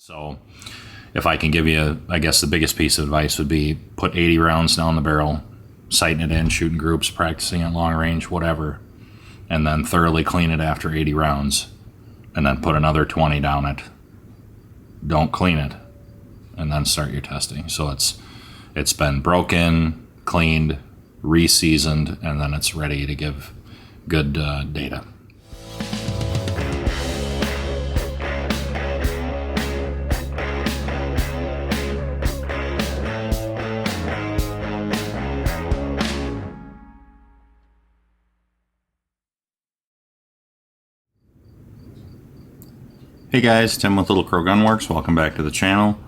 So if I can give you, I guess the biggest piece of advice would be put 80 rounds down the barrel, sighting it in, shooting groups, practicing at long range, whatever, and then thoroughly clean it after 80 rounds, and then put another 20 down it. Don't clean it, and then start your testing. So it's been broken, cleaned, re-seasoned, and then it's ready to give good data. Hey guys, Tim with Little Crow Gunworks. Welcome back to the channel.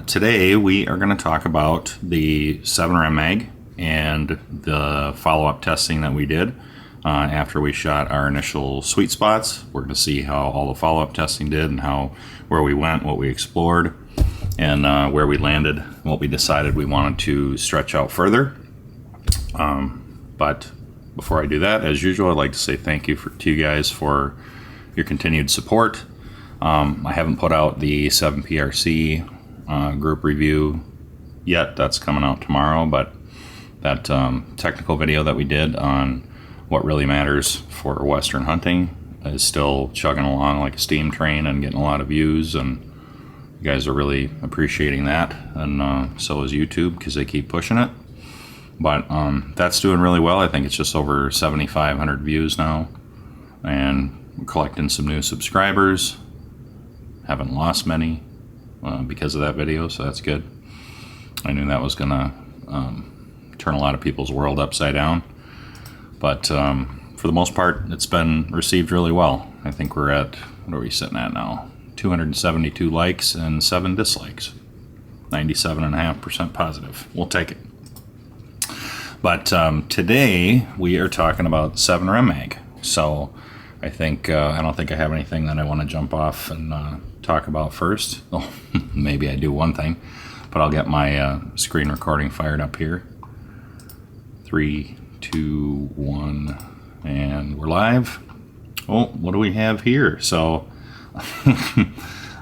Today we are going to talk about the 7mm Rem Mag and the follow-up testing that we did after we shot our initial sweet spots. We're going to see how all the follow-up testing did and where we went, what we explored, and where we landed, what we decided we wanted to stretch out further. But before I do that, as usual, I'd like to say thank you to you guys for your continued support. I haven't put out the 7PRC group review yet. That's coming out tomorrow, but that technical video that we did on what really matters for Western hunting is still chugging along like a steam train and getting a lot of views, and you guys are really appreciating that, and so is YouTube because they keep pushing it. But that's doing really well. I think it's just over 7,500 views now, and we're collecting some new subscribers. Haven't lost many because of that video, so that's good. I knew that was gonna turn a lot of people's world upside down, but for the most part it's been received really well. I think we're at, what are we sitting at now? 272 likes and 7 dislikes. 97.5% positive. We'll take it. But today we are talking about 7mm Rem Mag. So I think I don't think I have anything that I want to jump off and talk about first. Oh, maybe I do one thing, but I'll get my screen recording fired up here. 3, 2, 1, and we're live. Oh, what do we have here? So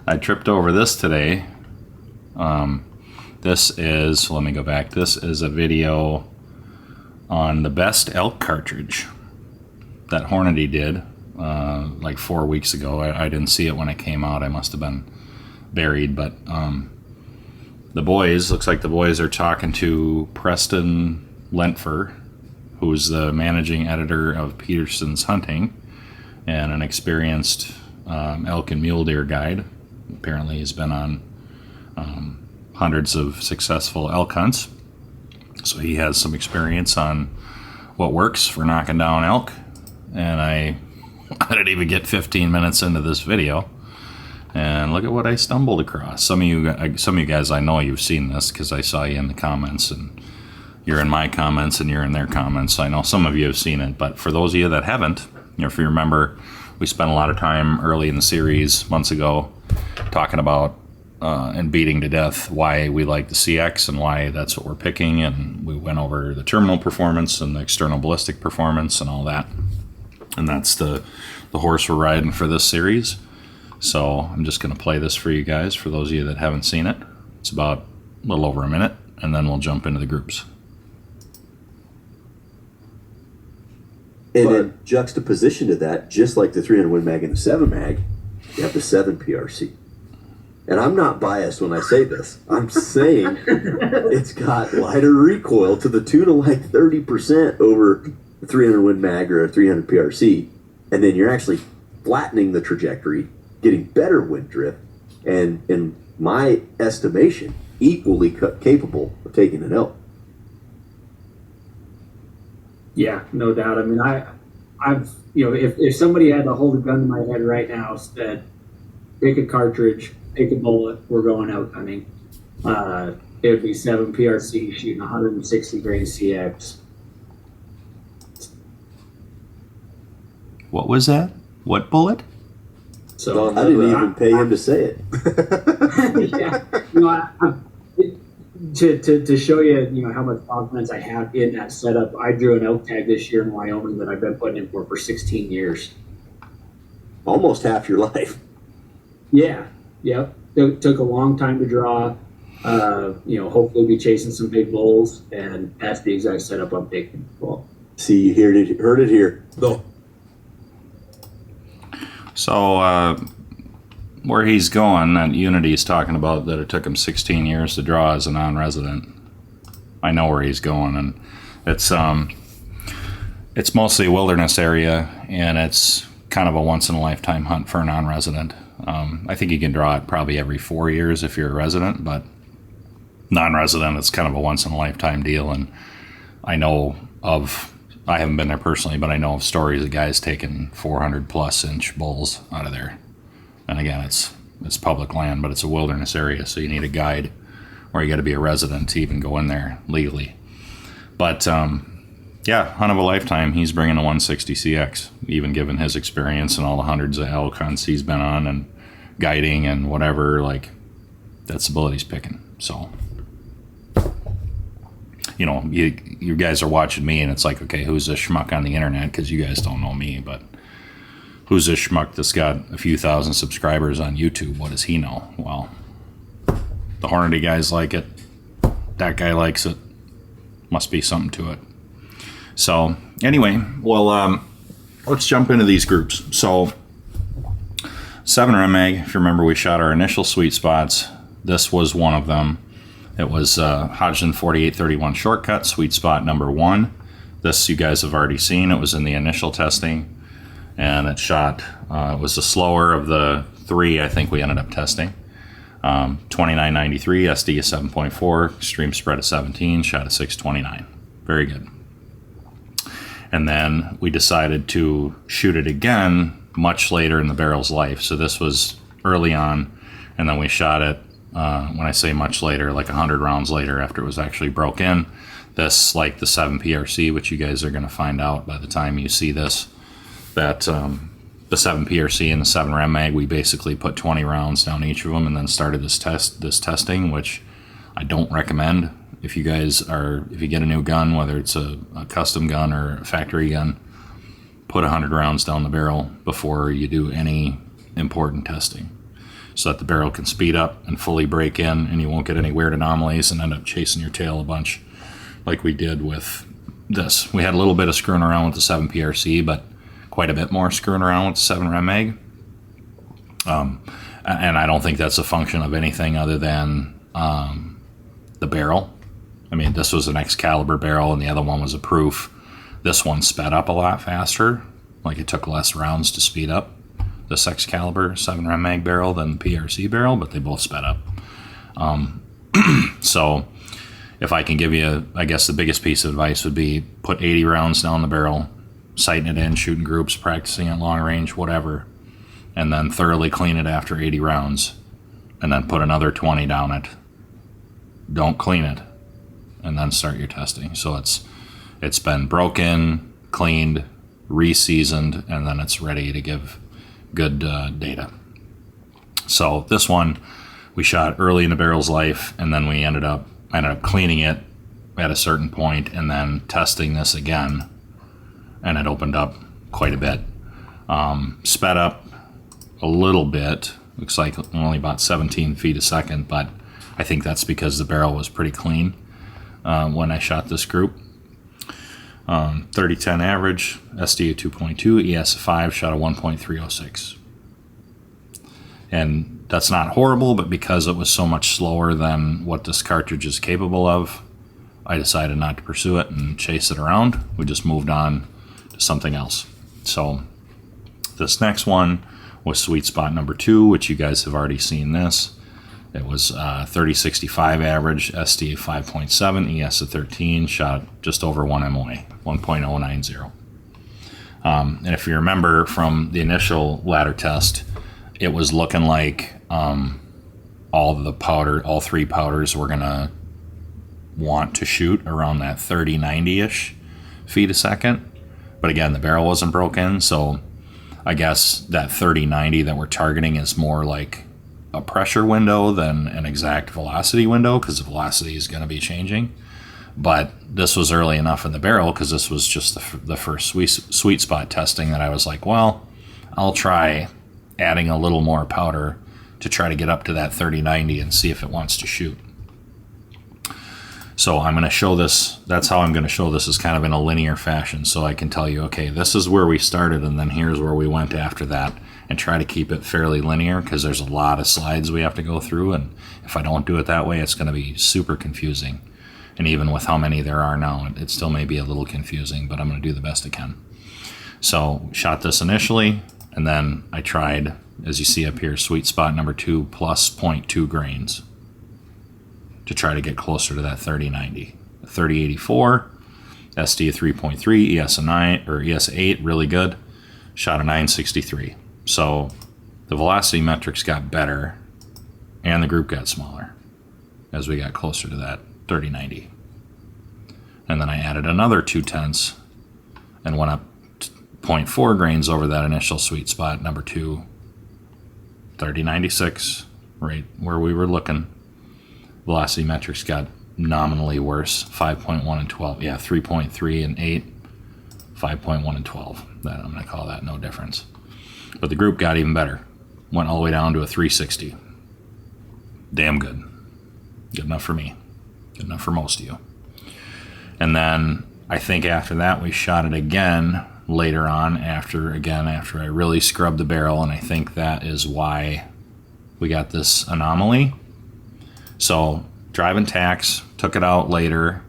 I tripped over this today. This is, let me go back. This is a video on the best elk cartridge that Hornady did. Like 4 weeks ago. I didn't see it when it came out. I must have been buried, but the boys, looks like the boys are talking to Preston Lentfer, who's the managing editor of Peterson's Hunting and an experienced elk and mule deer guide. Apparently he's been on hundreds of successful elk hunts, so he has some experience on what works for knocking down elk. And I didn't even get 15 minutes into this video, and look at what I stumbled across. Some of you guys, I know you've seen this because I saw you in the comments, and you're in my comments and you're in their comments. So I know some of you have seen it, but for those of you that haven't, if you remember, we spent a lot of time early in the series months ago talking about and beating to death why we like the CX and why that's what we're picking, and we went over the terminal performance and the external ballistic performance and all that. And that's the horse we're riding for this series. So I'm just going to play this for you guys, for those of you that haven't seen it. It's about a little over a minute, and then we'll jump into the groups. And in juxtaposition to that, just like the 300 Win Mag and the 7 Mag, you have the 7 PRC. And I'm not biased when I say this. I'm saying it's got lighter recoil to the tune of like 30% over 300 Win Mag or a 300 PRC, and then you're actually flattening the trajectory, getting better wind drift, and in my estimation, equally capable of taking an elk. Yeah, no doubt. I mean, I've if somebody had to hold a gun to my head right now, said, pick a cartridge, pick a bullet, we're going out hunting, it would be 7 PRC shooting 160 grain CX. What was that? What bullet? So I didn't even pay him to say it. Yeah, to show you, how much confidence I have in that setup. I drew an elk tag this year in Wyoming that I've been putting in for 16 years. Almost half your life. Yeah, yep. took a long time to draw. Hopefully be chasing some big bulls, and that's the exact setup I'm taking. Well, See, you heard it here. Go. So where he's going, that Unity is talking about that it took him 16 years to draw as a non-resident. I know where he's going, and it's mostly a wilderness area, and it's kind of a once-in-a-lifetime hunt for a non-resident. I think you can draw it probably every 4 years if you're a resident, but non-resident, it's kind of a once-in-a-lifetime deal. And I haven't been there personally, but I know of stories of guys taking 400-plus inch bulls out of there. And again, it's public land, but it's a wilderness area, so you need a guide, or you got to be a resident to even go in there legally. But yeah, hunt of a lifetime. He's bringing a 160CX, even given his experience and all the hundreds of elk hunts he's been on and guiding and whatever. Like, that's the bullet he's picking. So, you guys are watching me, and it's like, okay, who's this schmuck on the internet? Because you guys don't know me, but who's this schmuck that's got a few thousand subscribers on YouTube? What does he know? Well, the Hornady guys like it. That guy likes it. Must be something to it. So anyway, well, let's jump into these groups. So 7 Rem Mag, if you remember, we shot our initial sweet spots. This was one of them. It was Hodgdon 4831 shortcut, sweet spot number 1. This you guys have already seen. It was in the initial testing, and it shot, it was the slower of the 3 I think we ended up testing. 2993, SD of 7.4, extreme spread of 17, shot of 629. Very good. And then we decided to shoot it again much later in the barrel's life. So this was early on, and then we shot it, when I say much later, like 100 rounds later after it was actually broke in. This, like the 7PRC, which you guys are going to find out by the time you see this, that the 7PRC and the 7 Rem Mag, we basically put 20 rounds down each of them and then started this testing, which I don't recommend. If you get a new gun, whether it's a custom gun or a factory gun, put 100 rounds down the barrel before you do any important testing, so that the barrel can speed up and fully break in, and you won't get any weird anomalies and end up chasing your tail a bunch like we did with this. We had a little bit of screwing around with the 7PRC, but quite a bit more screwing around with the 7 Rem Mag. And I don't think that's a function of anything other than the barrel. I mean, this was an Excalibur barrel and the other one was a proof. This one sped up a lot faster. Like, it took less rounds to speed up, this Excalibur 7 Rem Mag barrel, than the PRC barrel, but they both sped up. So if I can give you, I guess the biggest piece of advice would be put 80 rounds down the barrel, sighting it in, shooting groups, practicing at long range, whatever, and then thoroughly clean it after 80 rounds, and then put another 20 down it. Don't clean it, and then start your testing. So it's been broken, cleaned, re-seasoned, and then it's ready to give good data. So this one we shot early in the barrel's life, and then we ended up cleaning it at a certain point and then testing this again, and it opened up quite a bit. Sped up a little bit, looks like only about 17 feet a second, but I think that's because the barrel was pretty clean when I shot this group. 30-10 average, SD of 2.2, ES of 5, shot of 1.306. And that's not horrible, but because it was so much slower than what this cartridge is capable of, I decided not to pursue it and chase it around. We just moved on to something else. So this next one was sweet spot number 2, which you guys have already seen this. It was 30-65 average, SD of 5.7, ES of 13, shot just over 1 MOA, 1.090. And if you remember from the initial ladder test, it was looking like all 3 powders were going to want to shoot around that 30-90-ish feet a second. But again, the barrel wasn't broken, so I guess that 30-90 that we're targeting is more like a pressure window than an exact velocity window, because the velocity is going to be changing. But this was early enough in the barrel, because this was just the first sweet spot testing, that I was like, well, I'll try adding a little more powder to try to get up to that 30-90 and see if it wants to shoot. So I'm going to show this, that's how I'm going to show this, is kind of in a linear fashion, so I can tell you, okay, this is where we started and then here's where we went after that, and try to keep it fairly linear because there's a lot of slides we have to go through, and if I don't do it that way, it's going to be super confusing. And even with how many there are now, it still may be a little confusing, but I'm going to do the best I can. So shot this initially, and then I tried, as you see up here, sweet spot number 2 plus 0.2 grains to try to get closer to that 30-90. 30-84, SD 3.3, ES a 9 or ES 8, really good. Shot a 963. So the velocity metrics got better, and the group got smaller as we got closer to that 30-90. And then I added another 0.2 and went up 0.4 grains over that initial sweet spot number 2, 30-96, right where we were looking. Velocity metrics got nominally worse, 5.1 and 12. Yeah, 3.3 and 8, 5.1 and 12. That, I'm going to call that no difference. But the group got even better. Went all the way down to a 360. Damn good. Good enough for me. Good enough for most of you. And then I think after that we shot it again later on after I really scrubbed the barrel, and I think that is why we got this anomaly. So driving tacks, took it out later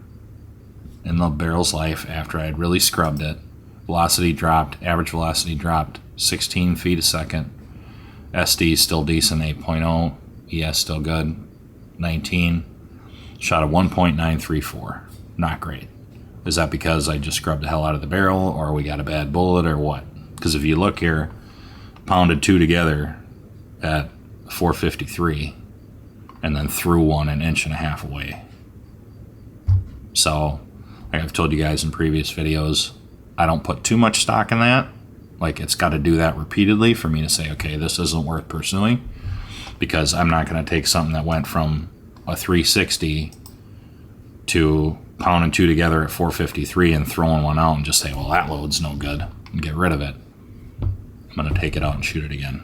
in the barrel's life after I had really scrubbed it. Velocity dropped, average velocity dropped 16 feet a second. SD still decent, 8.0. ES still good, 19. Shot a 1.934. Not great. Is that because I just scrubbed the hell out of the barrel, or we got a bad bullet, or what? Because if you look here, pounded 2 together at 453 and then threw one an inch and a half away. So, like I've told you guys in previous videos, I don't put too much stock in that. Like, it's got to do that repeatedly for me to say, okay, this isn't worth pursuing, because I'm not going to take something that went from a 360 to pounding 2 together at 453 and throwing one out and just say, well, that load's no good, and get rid of it. I'm going to take it out and shoot it again.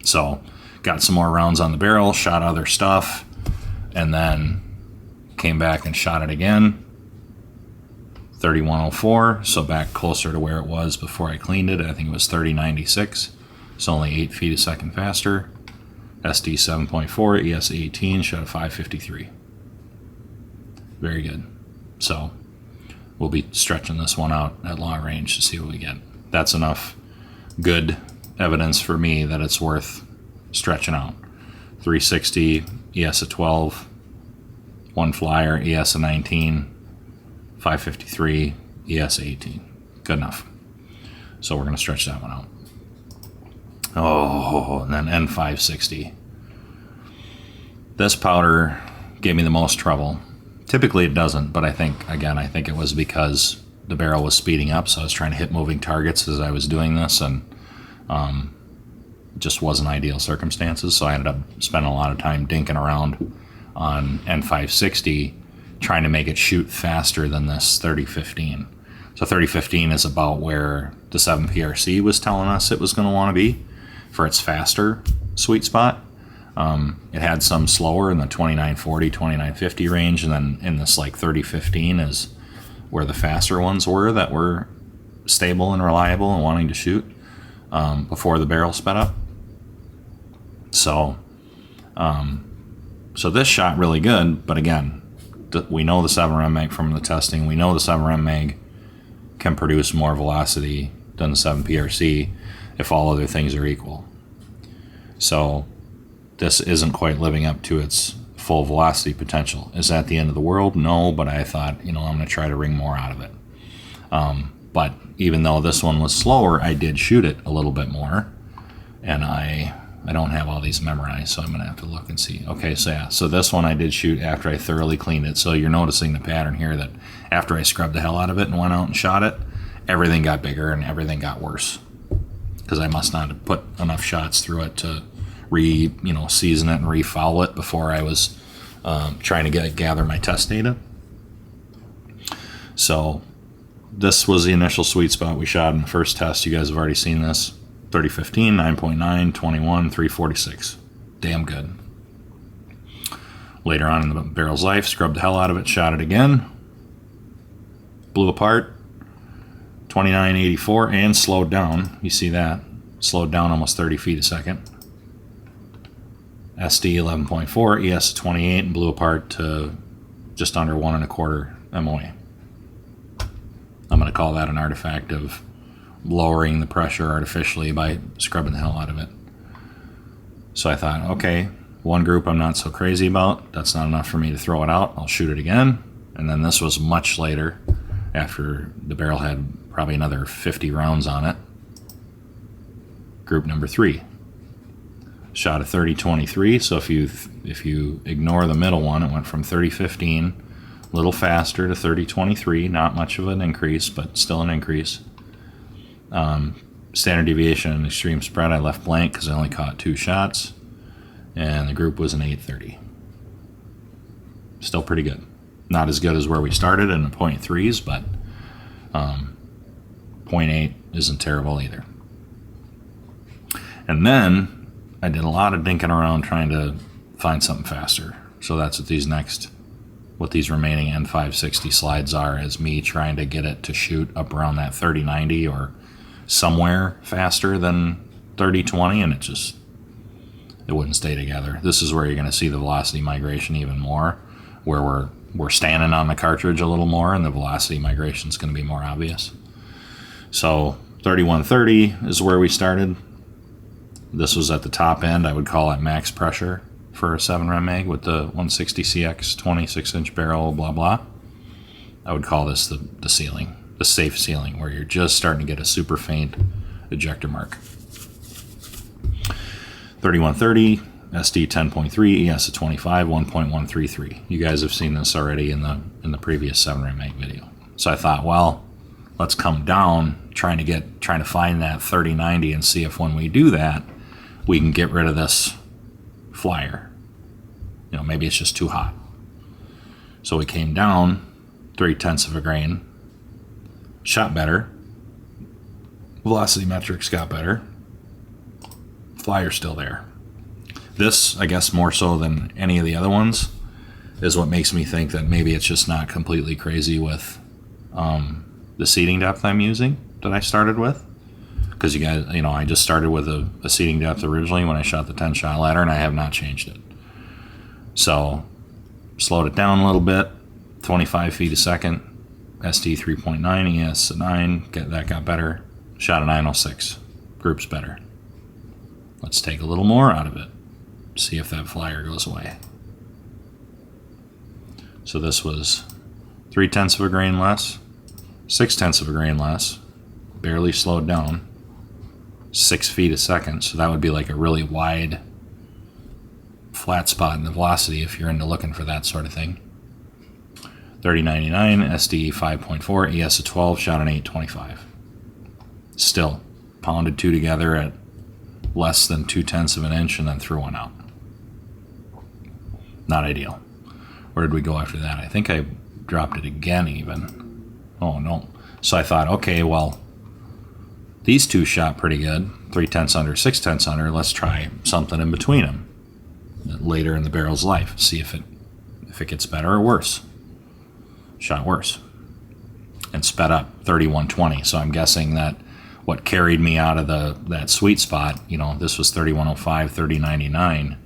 So, got some more rounds on the barrel, shot other stuff, and then came back and shot it again. 3104, so back closer to where it was before I cleaned it. I think it was 3096, so only 8 feet a second faster. SD 7.4, ES 18, shot a 553. Very good. So we'll be stretching this one out at long range to see what we get. That's enough good evidence for me that it's worth stretching out. 360, ES a 12, one flyer, ES a 19, 553, ES 18. Good enough. So we're going to stretch that one out. Oh, and then N560. This powder gave me the most trouble. Typically it doesn't, but I think it was because the barrel was speeding up, so I was trying to hit moving targets as I was doing this, and just wasn't ideal circumstances, so I ended up spending a lot of time dinking around on N560 trying to make it shoot faster than this 3015. So 3015 is about where the 7PRC was telling us it was going to want to be for its faster sweet spot. It had some slower in the 2940, 2950 range, and then in this like 3015 is where the faster ones were that were stable and reliable and wanting to shoot before the barrel sped up. So this shot really good, but again, we know the 7mm Mag from the testing. We know the 7mm Mag can produce more velocity than the 7PRC if all other things are equal. So this isn't quite living up to its full velocity potential. Is that the end of the world? No, but I thought, I'm going to try to wring more out of it. But even though this one was slower, I did shoot it a little bit more, and I don't have all these memorized, so I'm going to have to look and see. Okay, so yeah, so this one I did shoot after I thoroughly cleaned it. So you're noticing the pattern here that after I scrubbed the hell out of it and went out and shot it, everything got bigger and everything got worse, because I must not have put enough shots through it to season it and refoul it before I was trying to gather my test data. So this was the initial sweet spot we shot in the first test. You guys have already seen this. 3015, 9.9, 21, 346. Damn good. Later on in the barrel's life, scrubbed the hell out of it, shot it again. Blew apart. 2984 and slowed down. You see that? Slowed down almost 30 feet a second. SD 11.4, ES 28, and blew apart to just under 1.25 MOA. I'm going to call that an artifact of lowering the pressure artificially by scrubbing the hell out of it. So I thought, okay, one group I'm not so crazy about. That's not enough for me to throw it out. I'll shoot it again. And then this was much later, after the barrel had probably another 50 rounds on it. Group number 3. Shot a 30-23, so if you ignore the middle one, it went from 30-15, a little faster, to 30-23. Not much of an increase, but still an increase. Standard deviation and extreme spread I left blank because I only caught 2 shots, and the group was an 830. Still pretty good. Not as good as where we started in the .3s, but .8 isn't terrible either. And then I did a lot of dinking around trying to find something faster. So that's what these remaining N560 slides are, is me trying to get it to shoot up around that 3090 or somewhere faster than 3020, and it wouldn't stay together. This is where you're going to see the velocity migration even more, where we're standing on the cartridge a little more and the velocity migration is going to be more obvious. So 3130 is where we started. This was at the top end. I would call it max pressure for a 7 Rem Mag with the 160 CX 26-inch barrel, blah, blah. I would call this the ceiling, the safe ceiling, where you're just starting to get a super faint ejector mark. 3130, SD 10.3, ES 25, 1.133. You guys have seen this already in the previous 7 Rem Mag video. So I thought, well, let's come down trying to find that 3090 and see if when we do that, we can get rid of this flyer. Maybe it's just too hot. So we came down 0.3 of a grain, shot better, velocity metrics got better, flyer's still there. This, I guess more so than any of the other ones, is what makes me think that maybe it's just not completely crazy with the seating depth I'm using that I started with. Because you guys, I just started with a seating depth originally when I shot the 10-shot ladder, and I have not changed it. So, slowed it down a little bit, 25 feet a second, SD 3.9, ES 9, that got better, shot a 906, group's better. Let's take a little more out of it, see if that flyer goes away. So this was 0.3 of a grain less, 0.6 of a grain less, barely slowed down, 6 feet a second, so that would be like a really wide flat spot in the velocity if you're into looking for that sort of thing. 3099, SD 5.4, ES 12, shot an 825. Still, pounded 2 together at less than 0.2 of an inch and then threw one out. Not ideal. Where did we go after that? I think I dropped it again even. Oh no. So I thought, okay, well, these 2 shot pretty good, 0.3 under, 0.6 under. Let's try something in between them later in the barrel's life. See if it gets better or worse. Shot worse and sped up 3120. So I'm guessing that what carried me out of that sweet spot, this was 3105, 3099.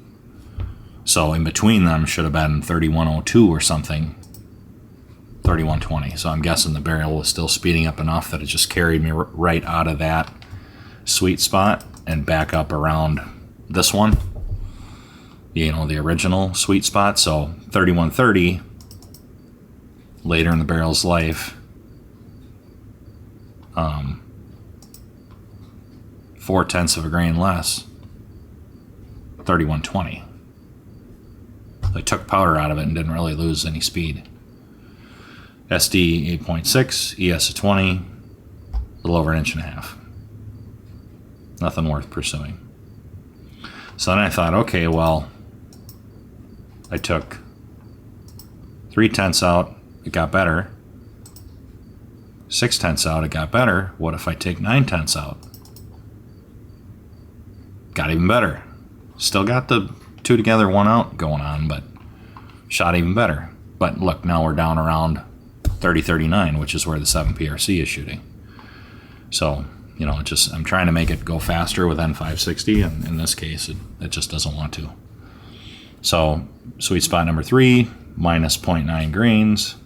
So in between them should have been 3102 or something. 3120. So I'm guessing the barrel was still speeding up enough that it just carried me right out of that sweet spot and back up around this one, the original sweet spot. So 3130 later in the barrel's life, 0.4 of a grain less, 3120. I took powder out of it and didn't really lose any speed. SD 8.6, ES 20, a little over 1.5 inches. Nothing worth pursuing. So then I thought, okay, well, I took 0.3 out, it got better. 0.6 out, it got better. What if I take 0.9 out? got even better. Still got the 2 together, 1 out going on, but shot even better. But look, now we're down around 30-39, which is where the 7PRC is shooting. So, you know, I'm trying to make it go faster with N560, and in this case, it just doesn't want to. So, sweet spot number 3, minus 0.9 grains.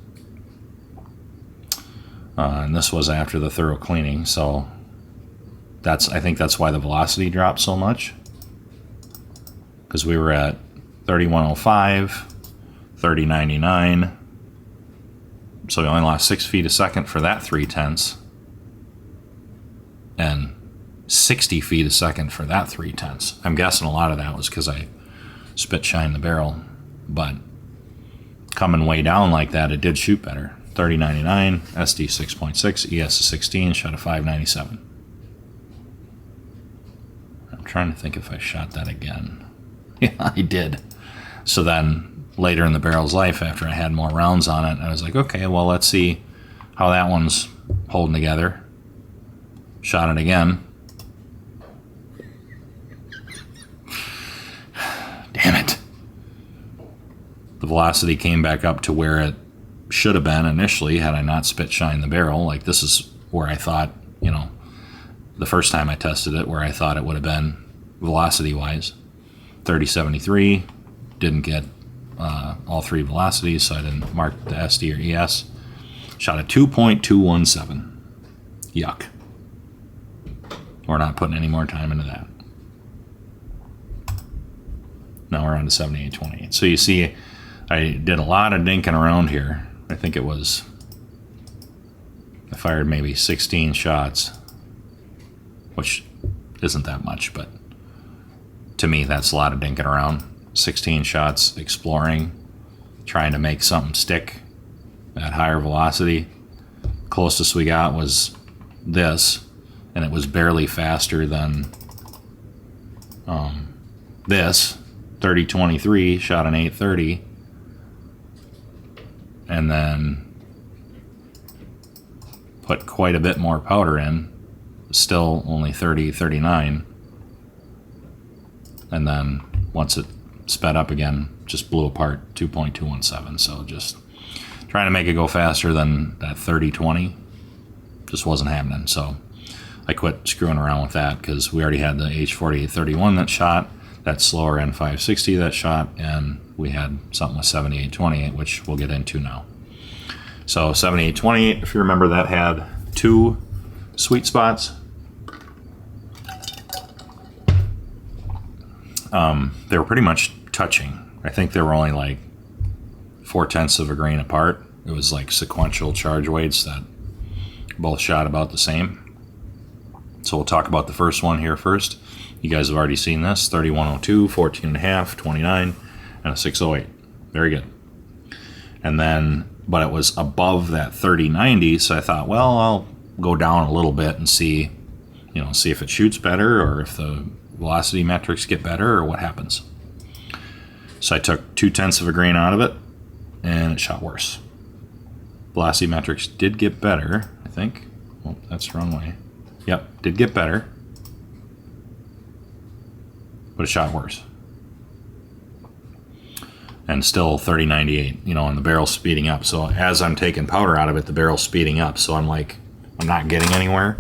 And this was after the thorough cleaning, so I think that's why the velocity dropped so much. Because we were at 3105, 3099. So we only lost 6 feet a second for that 3/10, and 60 feet a second for that 3/10. I'm guessing a lot of that was because I spit shined the barrel, but coming way down like that, it did shoot better. 3099, SD 6.6, ES 16, shot a 597. I'm trying to think if I shot that again. Yeah, I did. So then later in the barrel's life, after I had more rounds on it, I was like, okay, well, let's see how that one's holding together. Shot it again. Damn it. The velocity came back up to where it should have been initially had I not spit shined the barrel. Like, this is where I thought, you know, the first time I tested it, where I thought it would have been velocity wise. 3073, didn't get all 3 velocities, so I didn't mark the SD or ES. Shot a 2.217. Yuck. We're not putting any more time into that. Now we're on to 7828. So you see, I did a lot of dinking around here. I think I fired maybe 16 shots, which isn't that much, but to me, that's a lot of dinking around. 16 shots exploring, trying to make something stick at higher velocity. Closest we got was this, and it was barely faster than this. 3023, shot an 830, and then put quite a bit more powder in, still only 30-39, and then once it sped up again, just blew apart, 2.217. So just trying to make it go faster than that 30-20 just wasn't happening. So I quit screwing around with that because we already had the H4831 that shot, that slower N560 that shot, and we had something with 7828, which we'll get into now. So 7828, if you remember, that had 2 sweet spots. They were pretty much touching. I think they were only like 0.4 of a grain apart. It was like sequential charge weights that both shot about the same. So we'll talk about the first one here first. You guys have already seen this. 3102, 14.5, 29, and a 608. Very good. And then, but it was above that 3090, so I thought, well, I'll go down a little bit and see if it shoots better, or if the velocity metrics get better, or what happens. So I took 0.2 of a grain out of it, and it shot worse. Velocity metrics did get better, I think. Well, that's the wrong way. Yep, did get better, but it shot worse. And still 3098, and the barrel's speeding up. So as I'm taking powder out of it, the barrel's speeding up. So I'm like, I'm not getting anywhere.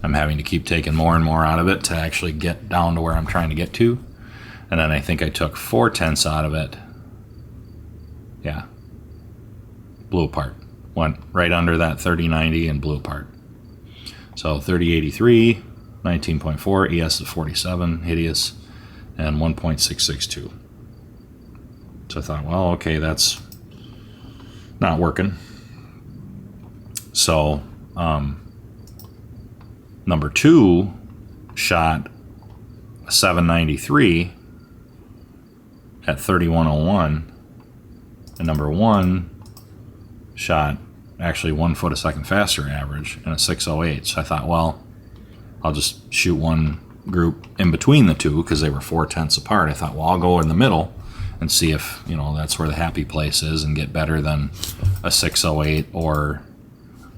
I'm having to keep taking more and more out of it to actually get down to where I'm trying to get to. And then I think I took 0.4 out of it. Yeah. Blew apart. Went right under that 3090 and blew apart. So 3083, 19.4, ES of 47, hideous, and 1.662. So I thought, well, okay, that's not working. So number 2 shot a 793 at 3101, and number 1 shot actually 1 foot a second faster average and a 608. So I thought, well, I'll just shoot one group in between the two because they were 0.4 apart. I thought, well, I'll go in the middle and see if that's where the happy place is and get better than a 608 or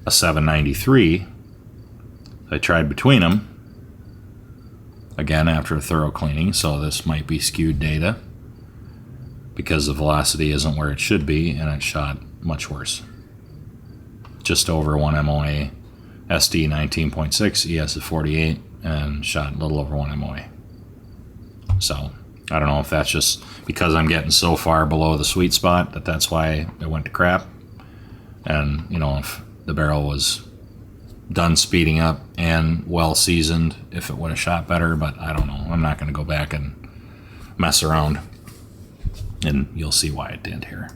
a 793. I tried between them, again after a thorough cleaning, so this might be skewed data because the velocity isn't where it should be, and it shot much worse. Just over 1 MOA, SD 19.6, ES of 48, and shot a little over 1 MOA. So I don't know if that's just because I'm getting so far below the sweet spot that's why it went to crap. And, you know, if the barrel was done speeding up and well seasoned, if it would have shot better, but I don't know. I'm not going to go back and mess around, and you'll see why it didn't here.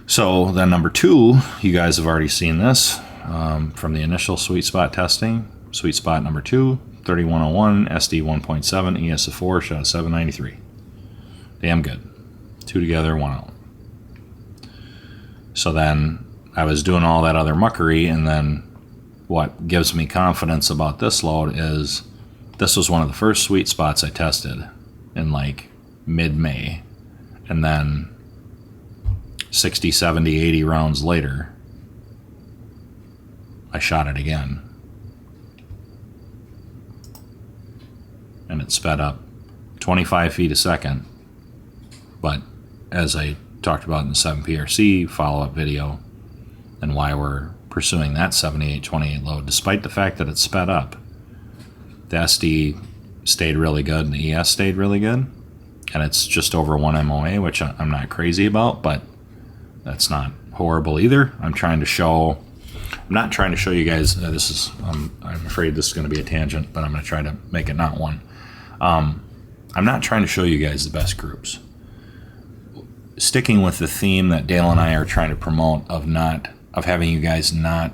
So then number 2, you guys have already seen this from the initial sweet spot testing. Sweet spot number 2, 3101, SD 1.7, ES of 4, shot 793. Damn good. 2 together, 1 out. So then I was doing all that other muckery, and then what gives me confidence about this load is this was one of the first sweet spots I tested in like mid-May, and then 60, 70, 80 rounds later, I shot it again. And it sped up 25 feet a second. But as I talked about in the 7PRC follow-up video, and why we're pursuing that 78-28 load, despite the fact that it sped up, the SD stayed really good and the ES stayed really good. And it's just over 1 MOA, which I'm not crazy about, but that's not horrible either. I'm not trying to show you guys, I'm afraid this is going to be a tangent, but I'm going to try to make it not one. I'm not trying to show you guys the best groups. Sticking with the theme that Dale and I are trying to promote of having you guys not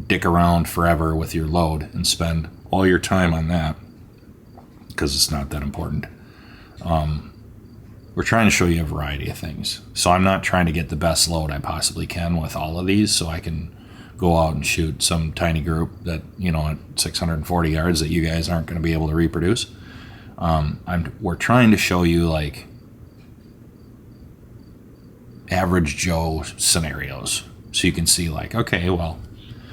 dick around forever with your load and spend all your time on that, because it's not that important. We're trying to show you a variety of things. So I'm not trying to get the best load I possibly can with all of these so I can go out and shoot some tiny group that, you know, at 640 yards that you guys aren't going to be able to reproduce. We're trying to show you like average Joe scenarios, so you can see like, okay, well,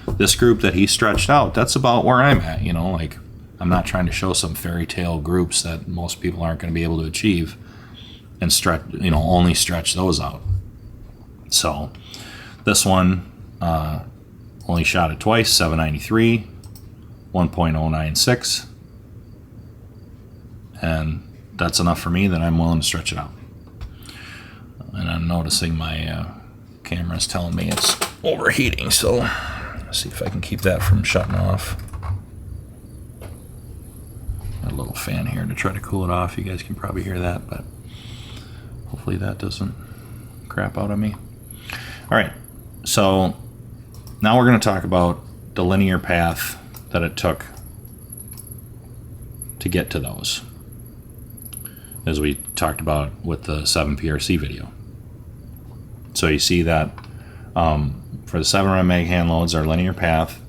this group that he stretched out, that's about where I'm at, you know. Like, I'm not trying to show some fairy tale groups that most people aren't going to be able to achieve and stretch, you know, only stretch those out. So this one only shot it twice, 793, 1.096, and that's enough for me that I'm willing to stretch it out. And I'm noticing my camera's telling me it's overheating, so let's see if I can keep that from shutting off. A little fan here to try to cool it off. You guys can probably hear that, but hopefully that doesn't crap out on me. All right, so now we're going to talk about the linear path that it took to get to those, as we talked about with the 7PRC video. So you see that for the 7 Rem Mag hand loads, our linear path,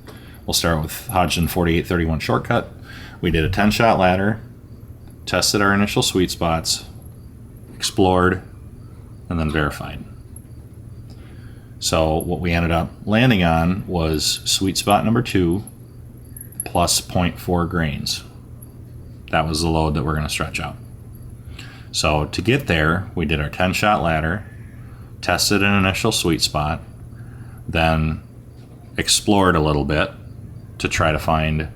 we'll start with Hodgdon 4831 shortcut. We did a 10-shot ladder, tested our initial sweet spots, explored, and then verified. So what we ended up landing on was sweet spot number 2 plus 0.4 grains. That was the load that we're going to stretch out. So to get there, we did our 10-shot ladder, tested an initial sweet spot, then explored a little bit to try to find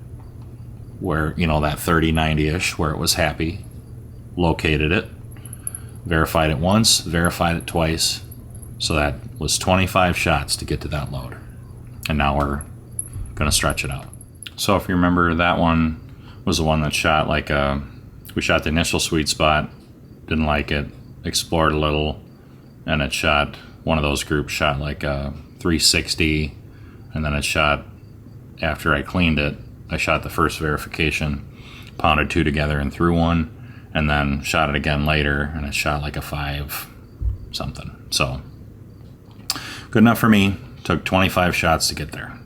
where, you know, that 30-90-ish, where it was happy, located it, verified it once, verified it twice, so that was 25 shots to get to that load. And now we're going to stretch it out. So if you remember, that one was the one that shot like we shot the initial sweet spot, didn't like it, explored a little, and it shot, one of those groups shot like a 360, and then it shot, after I cleaned it, I shot the first verification, pounded 2 together and threw one, and then shot it again later, and it shot like a 5 something. So good enough for me. Took 25 shots to get there.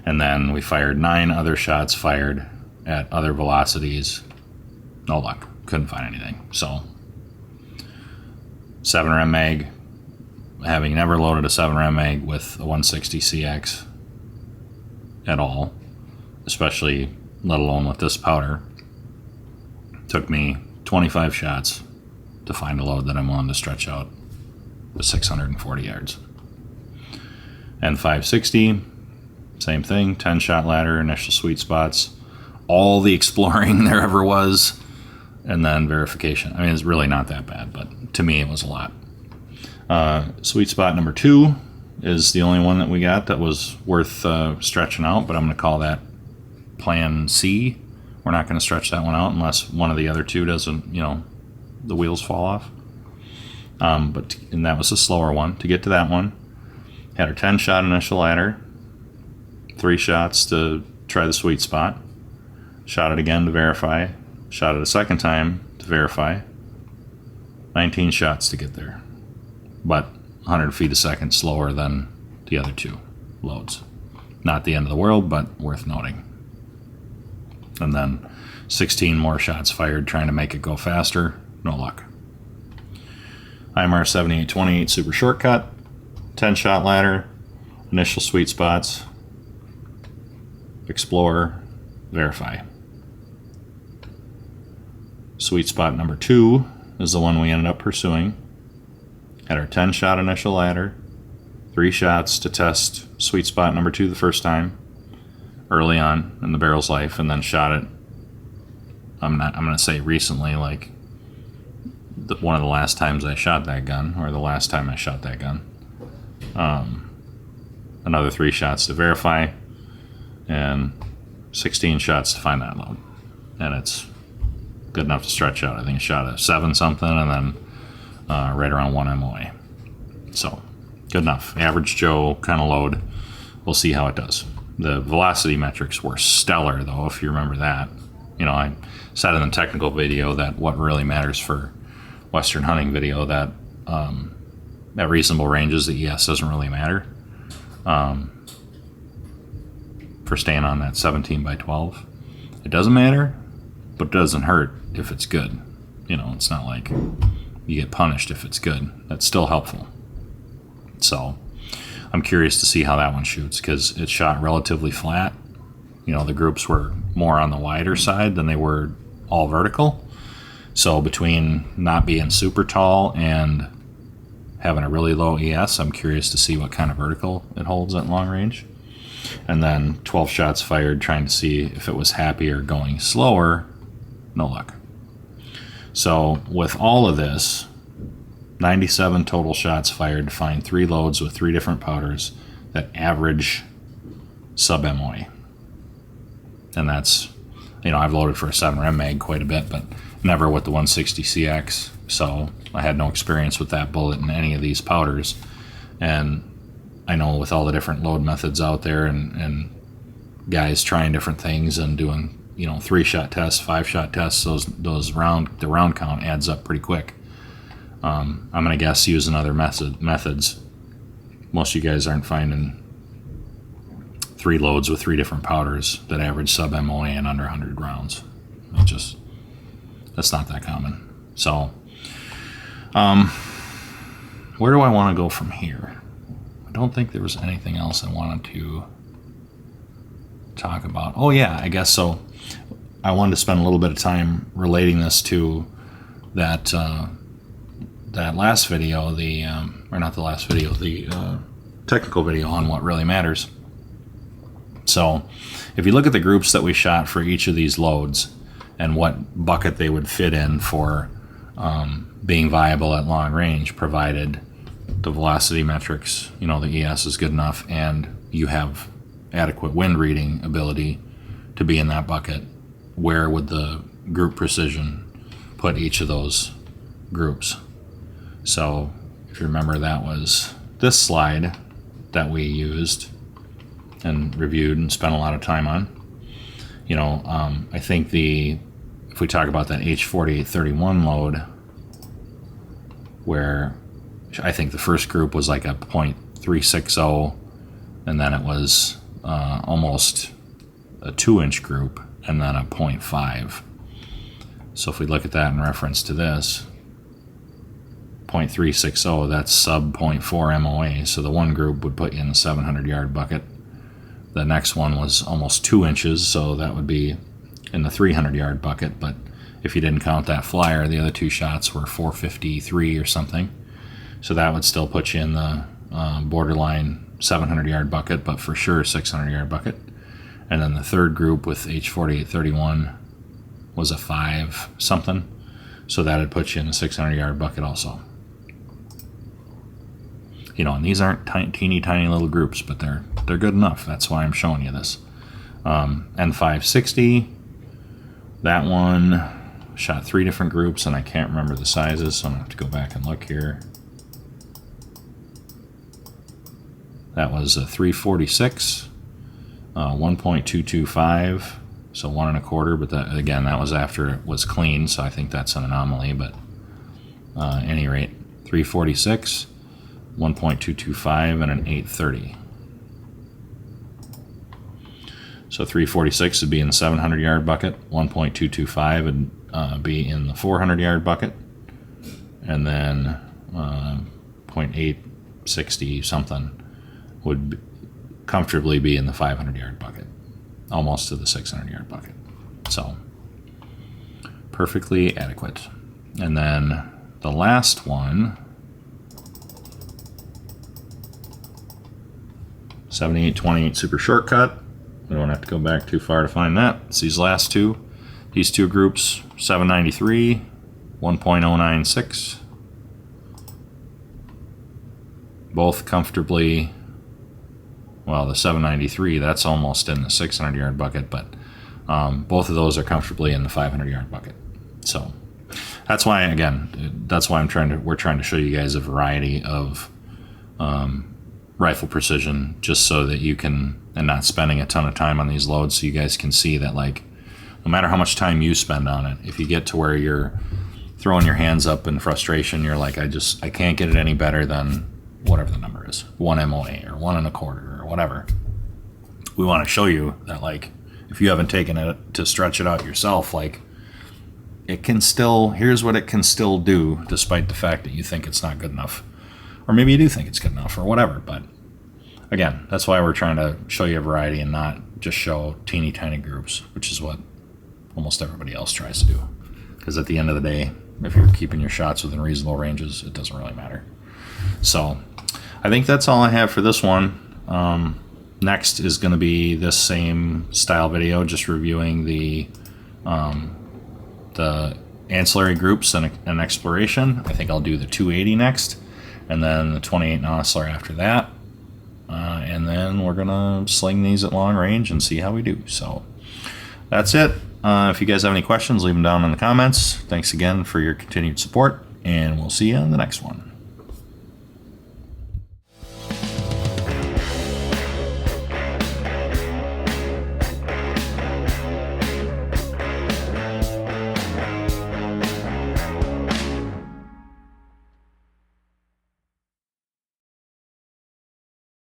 And then we fired 9 other shots fired at other velocities. No luck. Couldn't find anything. So 7 Rem Mag, having never loaded a 7 Rem Mag with a 160 CX at all, especially let alone with this powder. It took me 25 shots to find a load that I'm willing to stretch out to 640 yards. And 560, same thing, 10 shot ladder, initial sweet spots, all the exploring there ever was, and then verification. I mean, it's really not that bad, but to me it was a lot. Sweet spot number 2 is the only one that we got that was worth stretching out, but I'm going to call that plan C. We're not going to stretch that one out unless one of the other two doesn't, the wheels fall off. And that was a slower one. To get to that one, had our 10 shot initial ladder, 3 shots to try the sweet spot, shot it again to verify, shot it a second time to verify, 19 shots to get there, but 100 feet a second slower than the other 2 loads. Not the end of the world, but worth noting. And then 16 more shots fired trying to make it go faster, no luck. IMR 7828 super shortcut, 10 shot ladder, initial sweet spots, explore, verify. Sweet spot number 2 is the one we ended up pursuing. Had our 10 shot initial ladder, 3 shots to test sweet spot number 2 the first time, early on in the barrel's life, and then shot it, I'm going to say recently, like one of the last times I shot that gun, or the last time I shot that gun. Another 3 shots to verify, and 16 shots to find that load. And it's good enough to stretch out. I think I shot a 7 something, and then right around 1 MOA. So, good enough. Average Joe kind of load. We'll see how it does. The velocity metrics were stellar, though, if you remember that. I said in the technical video that what really matters for Western hunting video, that at reasonable ranges, the ES doesn't really matter for staying on that 17 by 12. It doesn't matter, but it doesn't hurt if it's good. It's not like you get punished if it's good. That's still helpful. So I'm curious to see how that one shoots, because it shot relatively flat. The groups were more on the wider side than they were all vertical. So between not being super tall and having a really low ES, I'm curious to see what kind of vertical it holds at long range. And then 12 shots fired trying to see if it was happy or going slower. No luck. So with all of this, 97 total shots fired to find 3 loads with 3 different powders that average sub MOA. And that's, I've loaded for a 7 Rem Mag quite a bit, but never with the 160 CX. So I had no experience with that bullet in any of these powders. And I know with all the different load methods out there and guys trying different things and doing, 3-shot tests, 5-shot tests, the round count adds up pretty quick. I'm going to guess using other methods. Most of you guys aren't finding 3 loads with 3 different powders that average sub MOA and under 100 rounds. That's not that common. So, where do I want to go from here? I don't think there was anything else I wanted to talk about. Oh yeah, I guess so. I wanted to spend a little bit of time relating this to that last video, the technical video on what really matters. So if you look at the groups that we shot for each of these loads and what bucket they would fit in for being viable at long range, provided the velocity metrics, the ES is good enough and you have adequate wind reading ability to be in that bucket, where would the group precision put each of those groups? So if you remember, that was this slide that we used and reviewed and spent a lot of time on. I think if we talk about that H4831 load, where I think the first group was like a .360, and then it was almost a 2-inch group, and then a .5. So if we look at that in reference to this, .360, that's sub .4 MOA. So the one group would put you in the 700 yard bucket. The next one was almost 2 inches, so that would be in the 300 yard bucket, but if you didn't count that flyer, the other 2 shots were 453 or something. So that would still put you in the borderline 700 yard bucket, but for sure 600 yard bucket. And then the third group with H4831 was a 5 something. So that'd put you in the 600 yard bucket also. You know, and these aren't teeny tiny little groups, but they're good enough. That's why I'm showing you this. N560, that one shot 3 different groups, and I can't remember the sizes, so I'm gonna have to go back and look here. That was a 346, 1.225, so 1 1/4. But that, again, that was after it was clean, so I think that's an anomaly. But at any rate, 346, 1.225, and an 830. So 346 would be in the 700 yard bucket, 1.225 would be in the 400 yard bucket, and then 0.860 something would comfortably be in the 500 yard bucket, almost to the 600 yard bucket. So perfectly adequate. And then the last one, 7828 Super Shortcut. We don't have to go back too far to find that. It's these last two. These 2 groups, 793, 1.096. Both comfortably, well, the 793, that's almost in the 600 yard bucket, but both of those are comfortably in the 500 yard bucket. So that's why, again, that's why we're trying to show you guys a variety of rifle precision, just so that you can, and not spending a ton of time on these loads, so you guys can see that, like, no matter how much time you spend on it, if you get to where you're throwing your hands up in frustration, you're like, I can't get it any better than whatever the number is, 1 MOA or 1 1/4 or whatever. We want to show you that, like, if you haven't taken it to stretch it out yourself, like, it can still, here's what it can still do, despite the fact that you think it's not good enough. Or maybe you do think it's good enough or whatever, but again, that's why we're trying to show you a variety and not just show teeny tiny groups, which is what almost everybody else tries to do. Because at the end of the day, if you're keeping your shots within reasonable ranges, it doesn't really matter. So I think that's all I have for this one. Next is going to be this same style video, just reviewing the ancillary groups and exploration. I think I'll do the 280 next, and then the 28 Nosler after that. And then we're gonna sling these at long range and see how we do. So that's it. If you guys have any questions, leave them down in the comments. Thanks again for your continued support, and we'll see you in the next one.